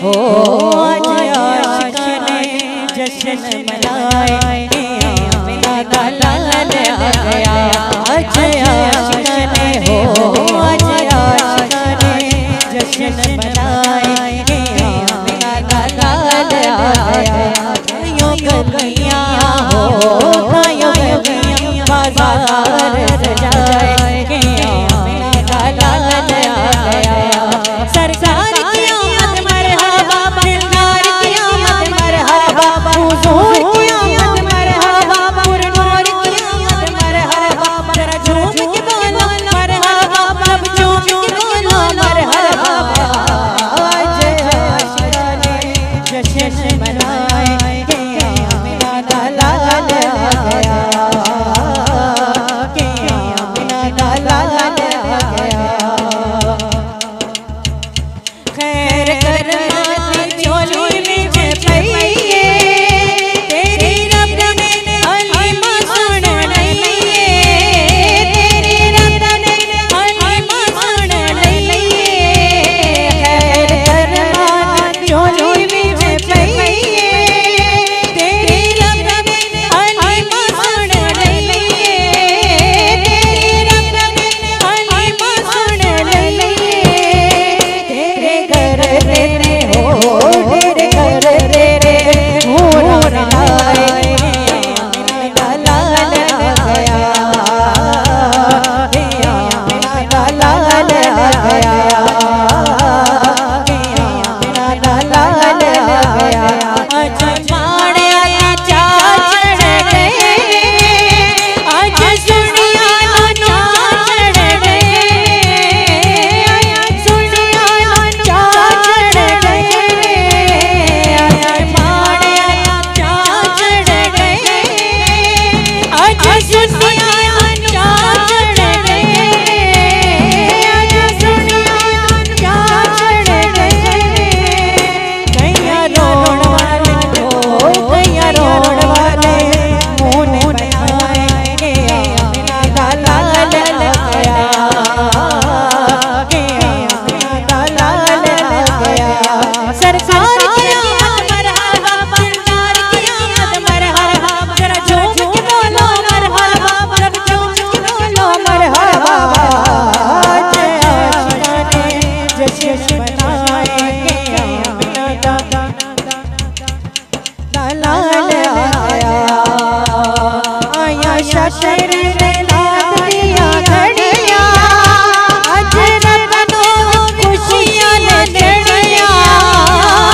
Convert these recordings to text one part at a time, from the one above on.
हो आज आशिकाने जश्न मनाए आमिना का लाल आ गया। आज आशिकाने हो आज आशिकाने जश्न मनाए आमिना का लाल आ गया। यो गलियां हो यो गलियां बाजार सजाए आमिना का लाल आ गया। सरकार की आमद मरहबा दिलदार की आमद मरहबा हुजूर की आमद मरहबा पुरनूर की आमद मरहबा जरा झूम के बोलो मरहबा सब झूम के बोलो मरहबा। आज आशिकाने जश्न मनाए आमिना का लाल आ गया। आमिना का लाल आ गया। खैर कर माती चोली में पइए तेरी रब ने हलीमा सुन लइए। तेरी रब ने हलीमा सुन लइए। खैर कर माती चोली में पइए तेरी रब ने हलीमा सुन लइए। तेरी रब ने हलीमा सुन लइए। तेरे घर तेरे हो तेरे घर तेरे नूर लाए आमिना का लाल आ गया। आमिना का लाल आ गया। आमिना का लाल आ गया। आज माड़िया चाच गए आज सुनिया चाच गए। सुनिया चाच गए आज माड़िया चाच गए। आज सुनिया चाच गए। आज सुनिया चाच गए। कैया रोड वाले हो कैया रोड वाले मुँह ने बनाए आमिना का लाल आ गया। आमिना का लाल आ गया। सरकार की आमद मरहबा दिलदार की आमद मरहबा जरा झूम के बोलो मरहबा सब झूम के बोलो मरहबा। आज आशिकाने जश्न मनाए आमिना का लाल आ गया। आया शशर में लाद दिया घड़िया आज रब को खुशियां ने चढ़िया।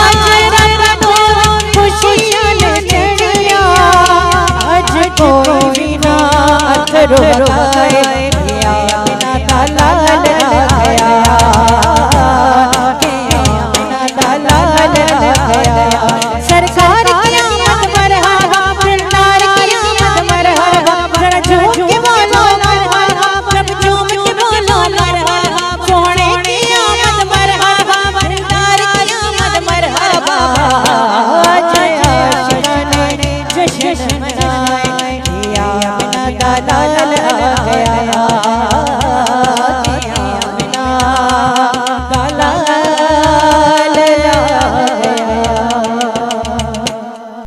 आज रब को खुशियां ने चढ़िया। आज कोई बिना अथरू लगाए आमिना का लाल आ गया। आमिना का लाल आ गया। सरकार की आमद मरहबा दिलदार की आमद मरहबा जरा झूम के बोलो मरहबा सब झूम के बोलो मरहबा। सोने की आमद मरहबा दिलदार की आमद मरहबा। आज आशिकाने जश्न मनाए